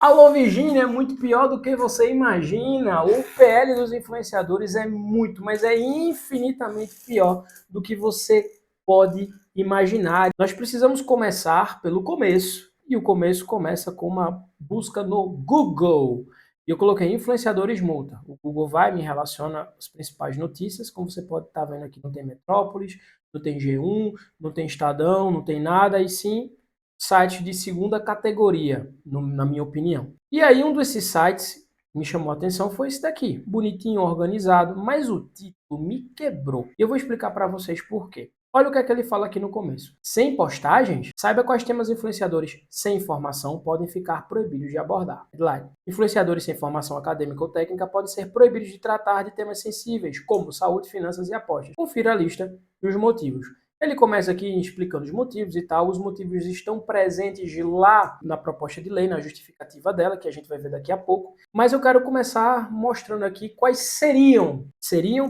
Alô, Virgínia, é muito pior do que você imagina. O PL dos influenciadores é muito, mas é infinitamente pior do que você pode imaginar. Nós precisamos começar pelo começo, e o começo começa com uma busca no Google. E eu coloquei influenciadores multa. O Google vai me relaciona as principais notícias, como você pode estar vendo aqui, não tem Metrópolis, não tem G1, não tem Estadão, não tem nada, e sim site de segunda categoria, na minha opinião. E aí um desses sites que me chamou a atenção foi esse daqui, bonitinho, organizado, mas o título me quebrou. E eu vou explicar para vocês por quê. Olha o que é que ele fala aqui no começo. Sem postagens, saiba quais temas influenciadores sem informação podem ficar proibidos de abordar. Headline. Influenciadores sem formação acadêmica ou técnica podem ser proibidos de tratar de temas sensíveis, como saúde, finanças e apostas. Confira a lista e os motivos. Ele começa aqui explicando os motivos e tal. Os motivos estão presentes lá na proposta de lei, na justificativa dela, que a gente vai ver daqui a pouco. Mas eu quero começar mostrando aqui quais seriam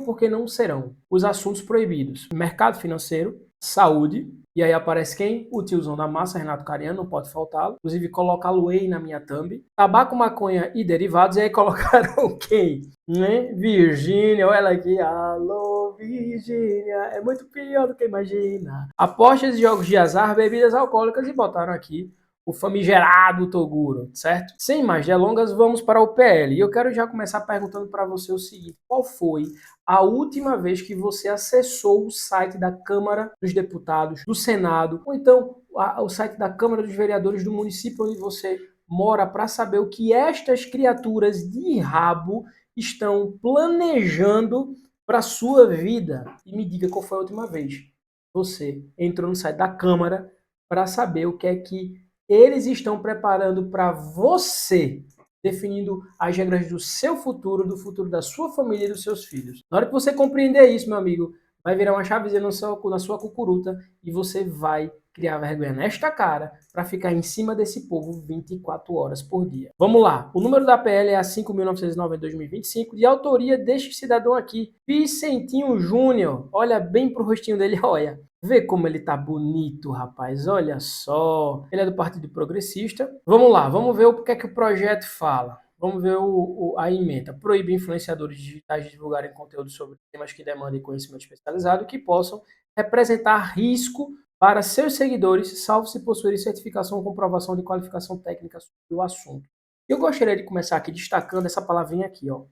porque não serão, os assuntos proibidos. Mercado financeiro, saúde, e aí aparece quem? O tiozão da massa, Renato Cariano, não pode faltá-lo. Inclusive, colocá-lo aí na minha thumb. Tabaco, maconha e derivados. E aí colocaram quem? Né? Virgínia, olha ela aqui. Alô, Virgínia. É muito pior do que imagina. Apostas e jogos de azar, bebidas alcoólicas e botaram aqui o famigerado Toguro, certo? Sem mais delongas, vamos para o PL. E eu quero já começar perguntando para você o seguinte: qual foi a última vez que você acessou o site da Câmara dos Deputados, do Senado, ou então o site da Câmara dos Vereadores do município onde você mora, para saber o que estas criaturas de rabo estão planejando para a sua vida? E me diga qual foi a última vez que você entrou no site da Câmara para saber o que é que eles estão preparando para você, definindo as regras do seu futuro, do futuro da sua família e dos seus filhos. Na hora que você compreender isso, meu amigo, vai virar uma chavezinha na sua cucuruta e você vai criar vergonha nesta cara para ficar em cima desse povo 24 horas por dia. Vamos lá. O número da PL é a 5.909/2025, de autoria deste cidadão aqui, Vicentinho Júnior. Olha bem pro rostinho dele, olha. Vê como ele tá bonito, rapaz. Olha só. Ele é do Partido Progressista. Vamos lá, vamos ver o que é que o projeto fala. Vamos ver a emenda. Proíbe influenciadores digitais de divulgarem conteúdo sobre temas que demandem conhecimento especializado e que possam representar risco para seus seguidores, salvo se possuírem certificação ou comprovação de qualificação técnica sobre o assunto. Eu gostaria de começar aqui destacando essa palavrinha aqui, ó,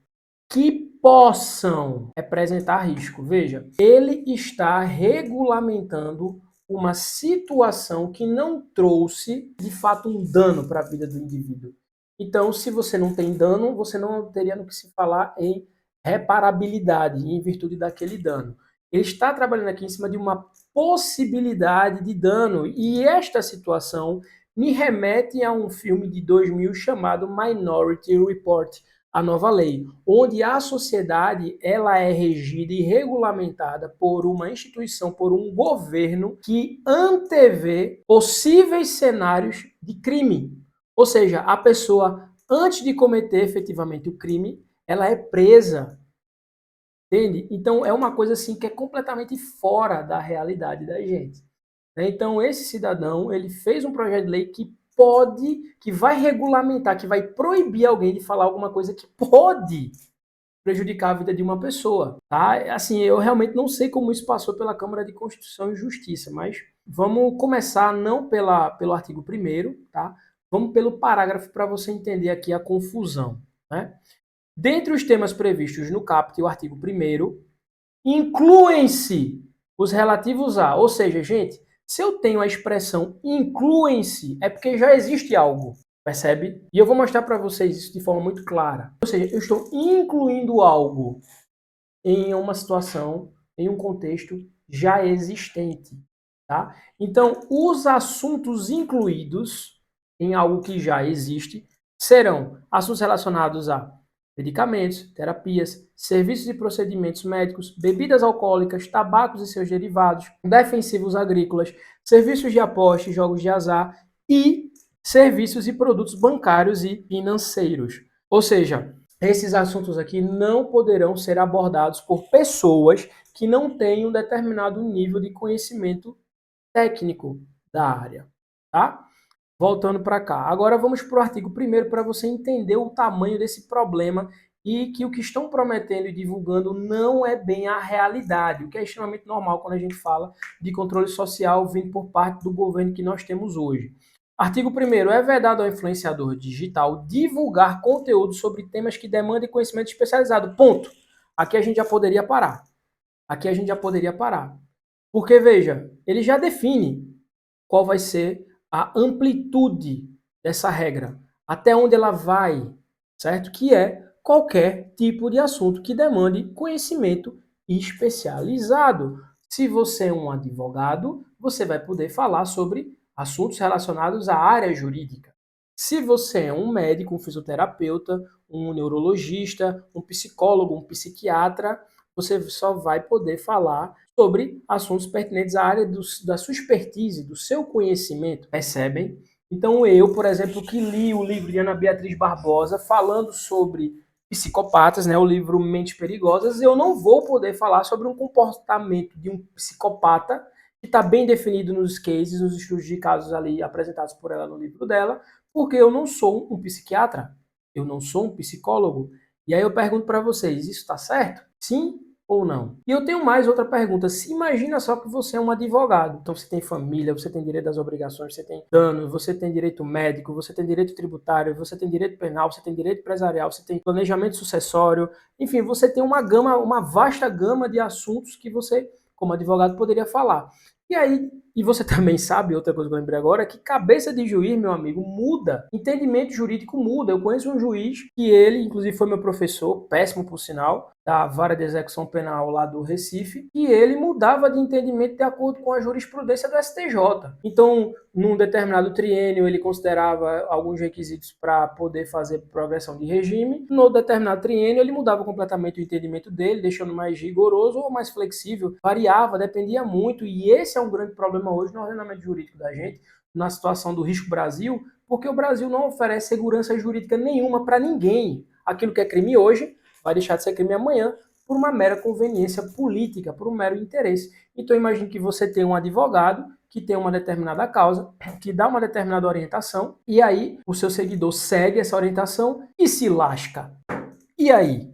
que possam representar risco. Veja, ele está regulamentando uma situação que não trouxe, de fato, um dano para a vida do indivíduo. Então, se você não tem dano, você não teria no que se falar em reparabilidade, em virtude daquele dano. Ele está trabalhando aqui em cima de uma possibilidade de dano, e esta situação me remete a um filme de 2000 chamado Minority Report, a nova lei, onde a sociedade ela é regida e regulamentada por uma instituição, por um governo que antevê possíveis cenários de crime. Ou seja, a pessoa, antes de cometer efetivamente o crime, ela é presa. Entende? Então é uma coisa assim que é completamente fora da realidade da gente. Então esse cidadão, ele fez um projeto de lei que vai regulamentar, que vai proibir alguém de falar alguma coisa que pode prejudicar a vida de uma pessoa, tá? Assim, eu realmente não sei como isso passou pela Câmara de Constituição e Justiça, mas vamos começar não pelo artigo 1º, tá? Vamos pelo parágrafo para você entender aqui a confusão, né? Dentre os temas previstos no caput, o artigo 1º, incluem-se os relativos a, ou seja, gente, se eu tenho a expressão incluem-se, é porque já existe algo, percebe? E eu vou mostrar para vocês isso de forma muito clara. Ou seja, eu estou incluindo algo em uma situação, em um contexto já existente, tá? Então, os assuntos incluídos em algo que já existe serão assuntos relacionados a medicamentos, terapias, serviços e procedimentos médicos, bebidas alcoólicas, tabacos e seus derivados, defensivos agrícolas, serviços de aposta e jogos de azar e serviços e produtos bancários e financeiros. Ou seja, esses assuntos aqui não poderão ser abordados por pessoas que não tenham um determinado nível de conhecimento técnico da área, tá? Voltando para cá. Agora vamos para o artigo 1º para você entender o tamanho desse problema e que o que estão prometendo e divulgando não é bem a realidade, o que é extremamente normal quando a gente fala de controle social vindo por parte do governo que nós temos hoje. Artigo 1º. É vedado ao influenciador digital divulgar conteúdo sobre temas que demandem conhecimento especializado. Ponto. Aqui a gente já poderia parar. Aqui a gente já poderia parar. Porque, veja, ele já define qual vai ser a amplitude dessa regra, até onde ela vai, certo? Que é qualquer tipo de assunto que demande conhecimento especializado. Se você é um advogado, você vai poder falar sobre assuntos relacionados à área jurídica. Se você é um médico, um fisioterapeuta, um neurologista, um psicólogo, um psiquiatra, você só vai poder falar sobre assuntos pertinentes à área da sua expertise, do seu conhecimento. Percebem? Então eu, por exemplo, que li o livro de Ana Beatriz Barbosa falando sobre psicopatas, né, o livro Mentes Perigosas, eu não vou poder falar sobre um comportamento de um psicopata que está bem definido nos cases, nos estudos de casos ali apresentados por ela no livro dela, porque eu não sou um psiquiatra, eu não sou um psicólogo. E aí eu pergunto para vocês, isso está certo? Sim ou não? E eu tenho mais outra pergunta. Se imagina só que você é um advogado. Então você tem família, você tem direito às obrigações, você tem dano, você tem direito médico, você tem direito tributário, você tem direito penal, você tem direito empresarial, você tem planejamento sucessório. Enfim, você tem uma vasta gama de assuntos que você, como advogado, poderia falar. E aí, e você também sabe, outra coisa que eu lembrei agora, que cabeça de juiz, meu amigo, muda. Entendimento jurídico muda. Eu conheço um juiz que ele, inclusive, foi meu professor, péssimo por sinal, da Vara de Execução Penal lá do Recife, e ele mudava de entendimento de acordo com a jurisprudência do STJ. Então, num determinado triênio, ele considerava alguns requisitos para poder fazer progressão de regime. No determinado triênio, ele mudava completamente o entendimento dele, deixando mais rigoroso ou mais flexível. Variava, dependia muito, e esse é um grande problema hoje no ordenamento jurídico da gente, na situação do risco Brasil, porque o Brasil não oferece segurança jurídica nenhuma para ninguém. Aquilo que é crime hoje vai deixar de ser crime amanhã por uma mera conveniência política, por um mero interesse. Então imagine que você tem um advogado que tem uma determinada causa, que dá uma determinada orientação, e aí o seu seguidor segue essa orientação e se lasca. E aí?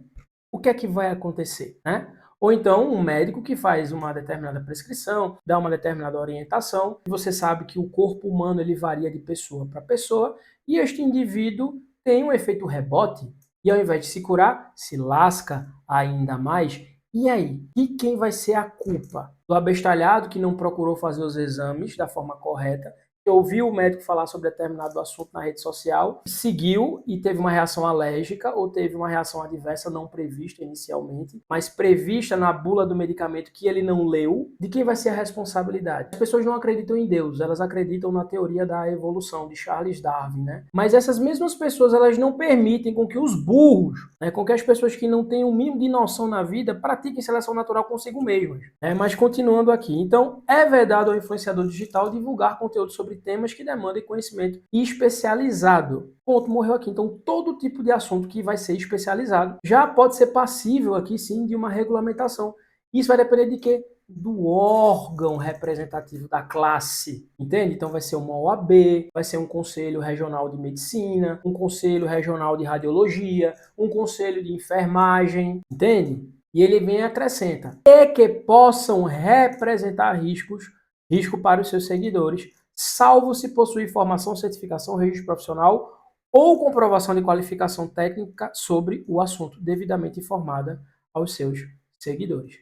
O que é que vai acontecer, né? Ou então um médico que faz uma determinada prescrição, dá uma determinada orientação, e você sabe que o corpo humano ele varia de pessoa para pessoa, e este indivíduo tem um efeito rebote, e ao invés de se curar, se lasca ainda mais. E aí? E quem vai ser a culpa? Do abestalhado que não procurou fazer os exames da forma correta, que ouviu o médico falar sobre determinado assunto na rede social, seguiu e teve uma reação alérgica ou teve uma reação adversa não prevista inicialmente, mas prevista na bula do medicamento que ele não leu. De quem vai ser a responsabilidade? As pessoas não acreditam em Deus, elas acreditam na teoria da evolução de Charles Darwin, né? Mas essas mesmas pessoas, elas não permitem com que os burros, né, com que as pessoas que não têm o mínimo de noção na vida, pratiquem seleção natural consigo mesmas. Mas continuando aqui, então é vedado ao influenciador digital divulgar conteúdo sobre temas que demandem conhecimento especializado. Ponto, morreu aqui. Então, todo tipo de assunto que vai ser especializado já pode ser passível aqui, sim, de uma regulamentação. Isso vai depender de quê? Do órgão representativo da classe, entende? Então vai ser uma OAB, vai ser um Conselho Regional de Medicina, um Conselho Regional de Radiologia, um Conselho de Enfermagem, entende? E ele vem e acrescenta, e que possam representar risco para os seus seguidores, salvo se possuir formação, certificação, registro profissional ou comprovação de qualificação técnica sobre o assunto devidamente informada aos seus seguidores.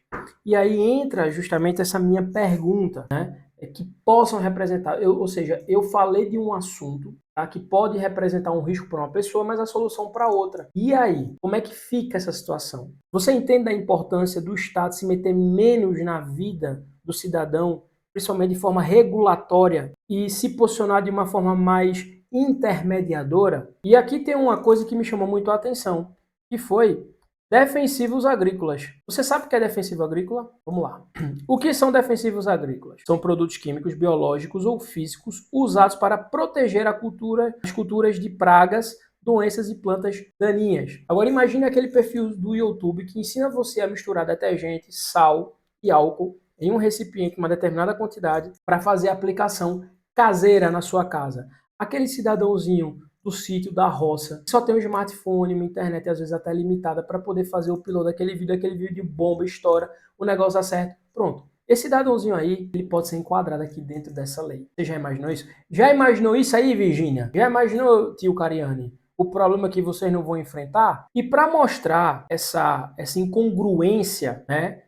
E aí entra justamente essa minha pergunta, né? Que possam representar, ou seja, eu falei de um assunto, tá, que pode representar um risco para uma pessoa, mas a solução para outra. E aí, como é que fica essa situação? Você entende a importância do Estado se meter menos na vida do cidadão, principalmente de forma regulatória, e se posicionar de uma forma mais intermediadora? E aqui tem uma coisa que me chamou muito a atenção, que foi defensivos agrícolas. Você sabe o que é defensivo agrícola? Vamos lá. O que são defensivos agrícolas? São produtos químicos, biológicos ou físicos usados para proteger as culturas de pragas, doenças e plantas daninhas. Agora imagine aquele perfil do YouTube que ensina você a misturar detergente, sal e álcool em um recipiente, uma determinada quantidade, para fazer a aplicação caseira na sua casa. aquele cidadãozinho do sítio, da roça, que só tem um smartphone, uma internet às vezes até limitada para poder fazer o upload daquele vídeo de bomba, estoura, o negócio dá certo, pronto. Esse cidadãozinho aí, ele pode ser enquadrado aqui dentro dessa lei. Você já imaginou isso? Já imaginou isso aí, Virgínia? Já imaginou, tio Cariani? O problema que vocês não vão enfrentar? E para mostrar essa incongruência, né?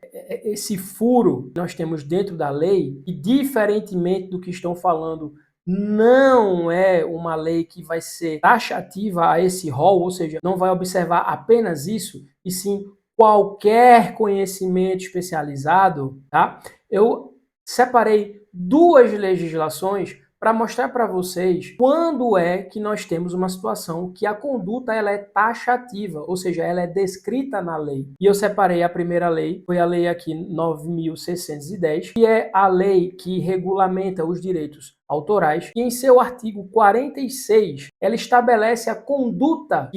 Esse furo que nós temos dentro da lei, e diferentemente do que estão falando, não é uma lei que vai ser taxativa a esse rol, ou seja, não vai observar apenas isso, e sim qualquer conhecimento especializado, tá? Eu separei duas legislações para mostrar para vocês quando é que nós temos uma situação que a conduta ela é taxativa, ou seja, ela é descrita na lei. E eu separei a primeira lei, foi a lei aqui 9.610, que é a lei que regulamenta os direitos autorais, e em seu artigo 46, ela estabelece a conduta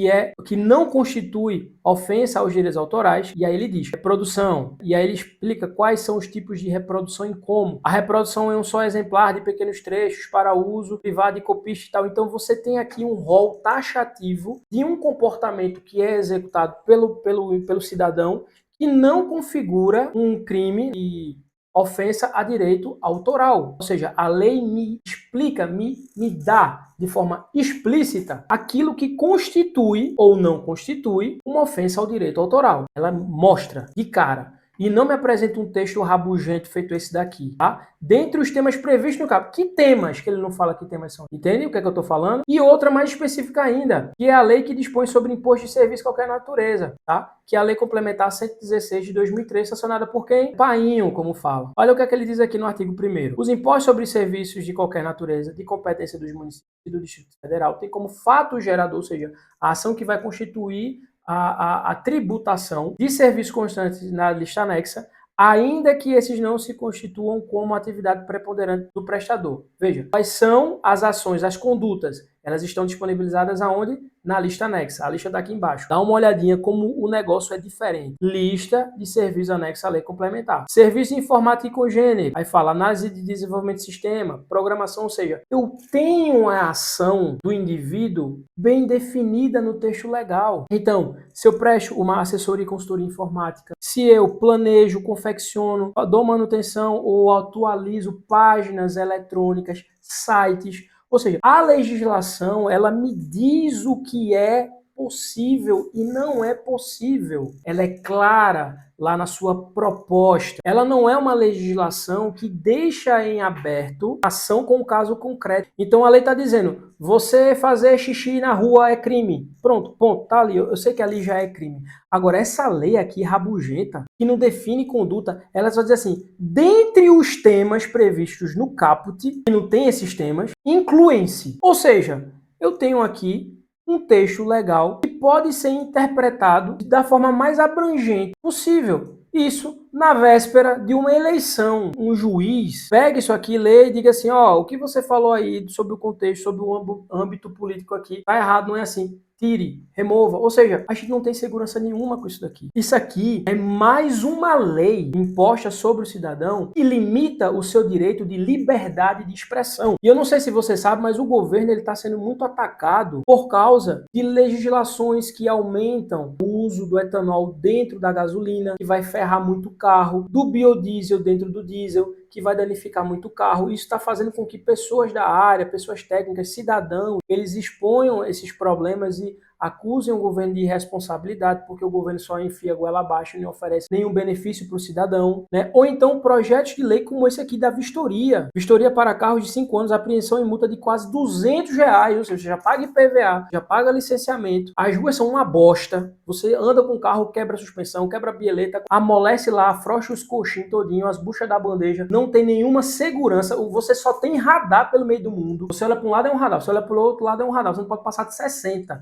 que não constitui ofensa aos direitos autorais, e aí ele diz reprodução, e aí ele explica quais são os tipos de reprodução e como. A reprodução é um só exemplar de pequenos trechos para uso privado e copista e tal. Então você tem aqui um rol taxativo de um comportamento que é executado pelo cidadão que não configura um crime e ofensa a direito autoral. Ou seja, a lei me explica, me dá de forma explícita aquilo que constitui ou não constitui uma ofensa ao direito autoral. Ela mostra de cara. E não me apresenta um texto rabugento feito esse daqui, tá? Dentre os temas previstos no caput. Que temas que ele não fala que temas são? Entende o que é que eu estou falando? E outra mais específica ainda, que é a lei que dispõe sobre imposto de serviço de qualquer natureza, tá? Que é a lei complementar 116 de 2003, sancionada por quem? Painho, como fala. Olha o que é que ele diz aqui no artigo 1º. Os impostos sobre serviços de qualquer natureza, de competência dos municípios e do Distrito Federal, tem como fato gerador, ou seja, a ação que vai constituir a tributação de serviços constantes na lista anexa, ainda que esses não se constituam como atividade preponderante do prestador. Veja, quais são as ações, as condutas? Elas estão disponibilizadas aonde? Na lista anexa. A lista está aqui embaixo. Dá uma olhadinha como o negócio é diferente. Lista de serviços anexa à lei complementar. Serviço informático e congênero. Aí fala análise de desenvolvimento de sistema, programação, ou seja, eu tenho a ação do indivíduo bem definida no texto legal. Então, se eu presto uma assessoria e consultoria informática, se eu planejo, confecciono, dou manutenção ou atualizo páginas eletrônicas, sites, ou seja, a legislação, ela me diz o que é possível e não é possível. Ela é clara lá na sua proposta. Ela não é uma legislação que deixa em aberto ação com o caso concreto. Então a lei está dizendo, você fazer xixi na rua é crime. Pronto, ponto, tá ali. Eu sei que ali já é crime. Agora, essa lei aqui, rabugenta, que não define conduta, ela só diz assim, dentre os temas previstos no caput, que não tem esses temas, incluem-se. Ou seja, eu tenho aqui um texto legal que pode ser interpretado da forma mais abrangente possível. Isso na véspera de uma eleição. Um juiz pega isso aqui, lê e diga assim, ó, o que você falou aí sobre o contexto, sobre o âmbito político aqui, tá errado, não é assim. Tire, remova. Ou seja, a gente não tem segurança nenhuma com isso daqui. Isso aqui é mais uma lei imposta sobre o cidadão que limita o seu direito de liberdade de expressão. E eu não sei se você sabe, mas o governo está sendo muito atacado por causa de legislações que aumentam o uso do etanol dentro da gasolina, que vai ferrar muito o carro, do biodiesel dentro do diesel, que vai danificar muito o carro. Isso está fazendo com que pessoas da área, pessoas técnicas, cidadãos, eles exponham esses problemas e acusem o governo de irresponsabilidade, porque o governo só enfia a goela abaixo e não oferece nenhum benefício para o cidadão, né? Ou então projetos de lei como esse aqui da vistoria. Vistoria para carros de 5 anos, apreensão e multa de quase R$ 200, ou seja, já paga IPVA, já paga licenciamento. As ruas são uma bosta. Você anda com o carro, quebra a suspensão, quebra a bieleta, amolece lá, afrouxa os coxins todinho, as buchas da bandeja, não tem nenhuma segurança, você só tem radar pelo meio do mundo. Você olha para um lado é um radar, você olha para o outro lado é um radar, você não pode passar de 60.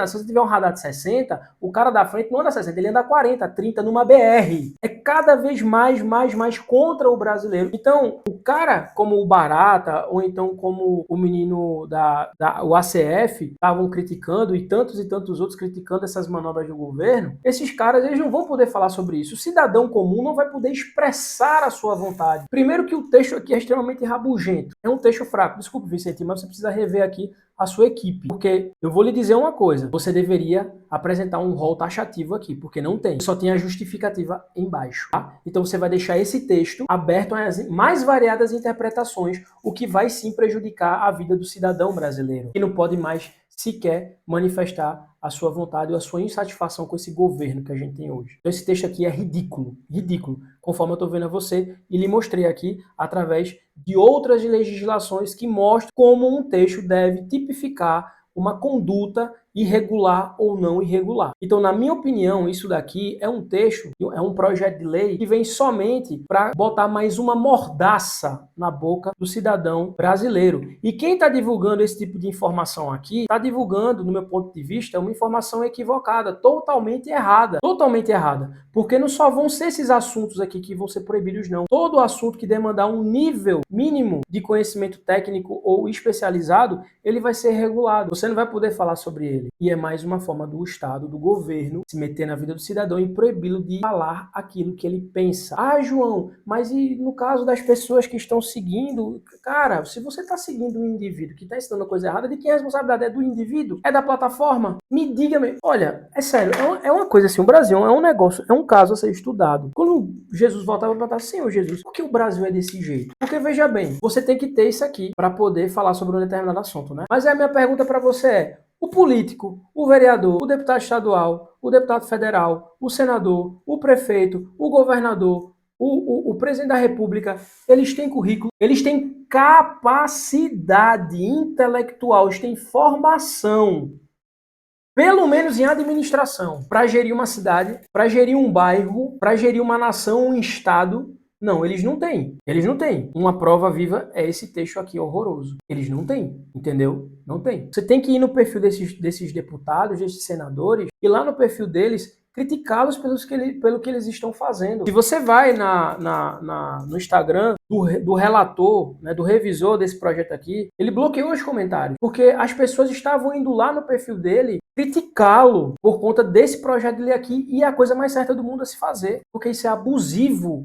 60, se você tiver um radar de 60, o cara da frente não anda 60, ele anda 40, 30 numa BR. É cada vez mais contra o brasileiro. Então, o cara como o Barata, ou então como o menino o ACF, estavam criticando, e tantos outros criticando essas manobras do governo, esses caras, eles não vão poder falar sobre isso. O cidadão comum não vai poder expressar a sua vontade. Primeiro que o texto aqui é extremamente rabugento. É um texto fraco. Desculpe, Vicente, mas você precisa rever aqui a sua equipe. Porque eu vou lhe dizer uma coisa. Você deveria apresentar um rol taxativo aqui, porque não tem. Só tem a justificativa embaixo, tá? Então você vai deixar esse texto aberto às mais variadas interpretações, o que vai sim prejudicar a vida do cidadão brasileiro, que não pode mais sequer manifestar a sua vontade ou a sua insatisfação com esse governo que a gente tem hoje. Então esse texto aqui é ridículo, conforme eu estou vendo a você e lhe mostrei aqui através de outras legislações que mostram como um texto deve tipificar uma conduta irregular ou não irregular. Então, na minha opinião, isso daqui é um texto, é um projeto de lei que vem somente para botar mais uma mordaça na boca do cidadão brasileiro. E quem está divulgando esse tipo de informação aqui, está divulgando, no meu ponto de vista, uma informação equivocada, totalmente errada. Totalmente errada. Porque não só vão ser esses assuntos aqui que vão ser proibidos, não. Todo assunto que demandar um nível mínimo de conhecimento técnico ou especializado, ele vai ser regulado. Você não vai poder falar sobre ele. E é mais uma forma do Estado, do governo, se meter na vida do cidadão e proibi-lo de falar aquilo que ele pensa. Ah, João, mas e no caso das pessoas que estão seguindo? Cara, se você está seguindo um indivíduo que está ensinando a coisa errada, de quem a responsabilidade é do indivíduo? É da plataforma? Me diga, olha, é sério, é uma coisa assim, o Brasil é um negócio, é um caso a ser estudado. Quando Jesus voltava para perguntar, Senhor Jesus, por que o Brasil é desse jeito? Porque, veja bem, você tem que ter isso aqui para poder falar sobre um determinado assunto, né? Mas a minha pergunta para você é, o político, o vereador, o deputado estadual, o deputado federal, o senador, o prefeito, o governador, o presidente da república, eles têm currículo, eles têm capacidade intelectual, eles têm formação, pelo menos em administração, para gerir uma cidade, para gerir um bairro, para gerir uma nação, um estado. Não, eles não têm. Eles não têm. Uma prova viva é esse texto aqui horroroso. Eles não têm, entendeu? Não tem. Você tem que ir no perfil desses deputados, desses senadores, e lá no perfil deles, criticá-los pelo que eles estão fazendo. Se você vai no Instagram do relator, né, do revisor desse projeto aqui, ele bloqueou os comentários, porque as pessoas estavam indo lá no perfil dele criticá-lo por conta desse projeto de lei aqui, e é a coisa mais certa do mundo a se fazer, porque isso é abusivo,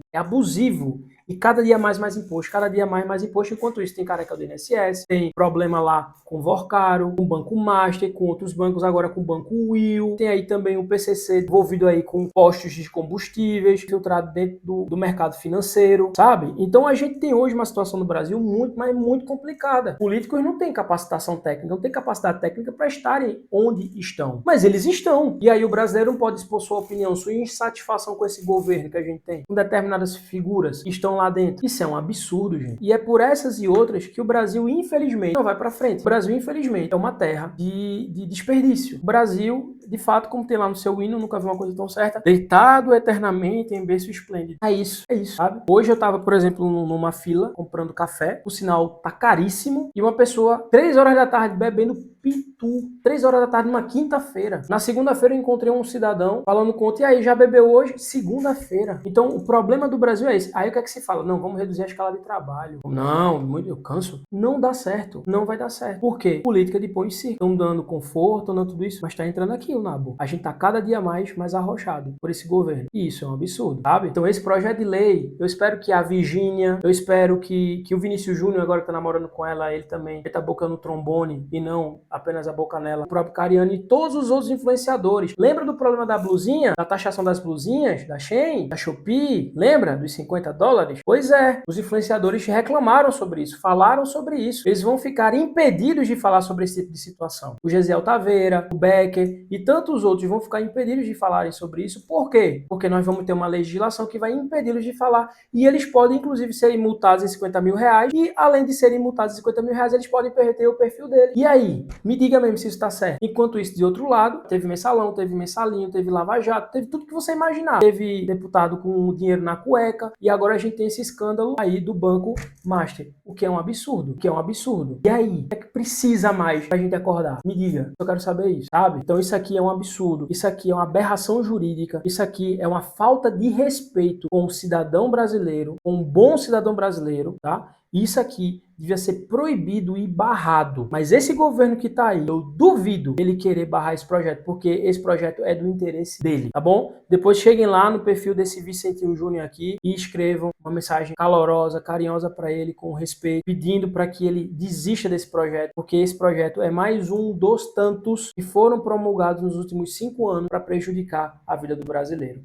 e cada dia mais imposto, cada dia mais imposto. Enquanto isso, tem careca do INSS, tem problema lá com o Vorcaro, com o Banco Master, com outros bancos, agora com o Banco Will, tem aí também o PCC envolvido aí com postos de combustíveis, filtrado dentro do mercado financeiro, sabe? Então a gente tem hoje uma situação no Brasil muito complicada. Políticos não têm capacitação técnica, não têm capacidade técnica para estarem onde estão, mas eles estão. E aí o brasileiro não pode expor sua opinião, sua insatisfação com esse governo que a gente tem, com determinadas figuras que estão lá dentro. Isso é um absurdo, gente. E é por essas e outras que o Brasil, infelizmente, não vai para frente. O Brasil, infelizmente, é uma terra de desperdício. O Brasil, de fato, como tem lá no seu hino, nunca vi uma coisa tão certa, deitado eternamente em berço esplêndido. É isso, sabe? Hoje eu tava, por exemplo, numa fila, comprando café, o sinal tá caríssimo, e uma pessoa, 3 horas da tarde, bebendo pitu, 3 horas da tarde, numa quinta-feira. Na segunda-feira eu encontrei um cidadão falando conta, e aí, já bebeu hoje? Segunda-feira. Então, o problema do Brasil é esse. Aí o que é que se fala? Não, vamos reduzir a escala de trabalho. Não, eu canso. Não dá certo. Não vai dar certo. Por quê? Política de pão e circo. Estão dando conforto, dando tudo isso, mas tá entrando aqui o nabo. A gente tá cada dia mais arrochado por esse governo. E isso é um absurdo, sabe? Então, esse projeto de lei, eu espero que a Virgínia, eu espero que o Vinícius Júnior, agora que tá namorando com ela, ele também, ele tá bocando o trombone e não apenas a boca nela, o próprio Cariano e todos os outros influenciadores. Lembra do problema da blusinha? Da taxação das blusinhas? Da Shein? Da Shopee? Lembra dos $50? Pois é, os influenciadores reclamaram sobre isso, falaram sobre isso. Eles vão ficar impedidos de falar sobre esse tipo de situação. O Gesiel Taveira, o Becker e tantos outros vão ficar impedidos de falarem sobre isso. Por quê? Porque nós vamos ter uma legislação que vai impedi-los de falar. E eles podem, inclusive, serem multados em R$50 mil. E, além de serem multados em R$50 mil, eles podem perder o perfil dele. E aí? Me diga mesmo se isso está certo. Enquanto isso, de outro lado, teve mensalão, teve mensalinho, teve lava-jato, teve tudo que você imaginar. Teve deputado com dinheiro na cueca e agora a gente tem esse escândalo aí do Banco Master, o que é um absurdo, o que é um absurdo. E aí, o que é que precisa mais pra gente acordar? Me diga, eu quero saber isso, sabe? Então isso aqui é um absurdo, isso aqui é uma aberração jurídica, isso aqui é uma falta de respeito com o cidadão brasileiro, com um bom cidadão brasileiro, tá? Isso aqui devia ser proibido e barrado. Mas esse governo que tá aí, eu duvido ele querer barrar esse projeto, porque esse projeto é do interesse dele, tá bom? Depois cheguem lá no perfil desse Vicentinho Júnior aqui e escrevam uma mensagem calorosa, carinhosa para ele, com respeito, pedindo para que ele desista desse projeto, porque esse projeto é mais um dos tantos que foram promulgados nos últimos 5 anos para prejudicar a vida do brasileiro.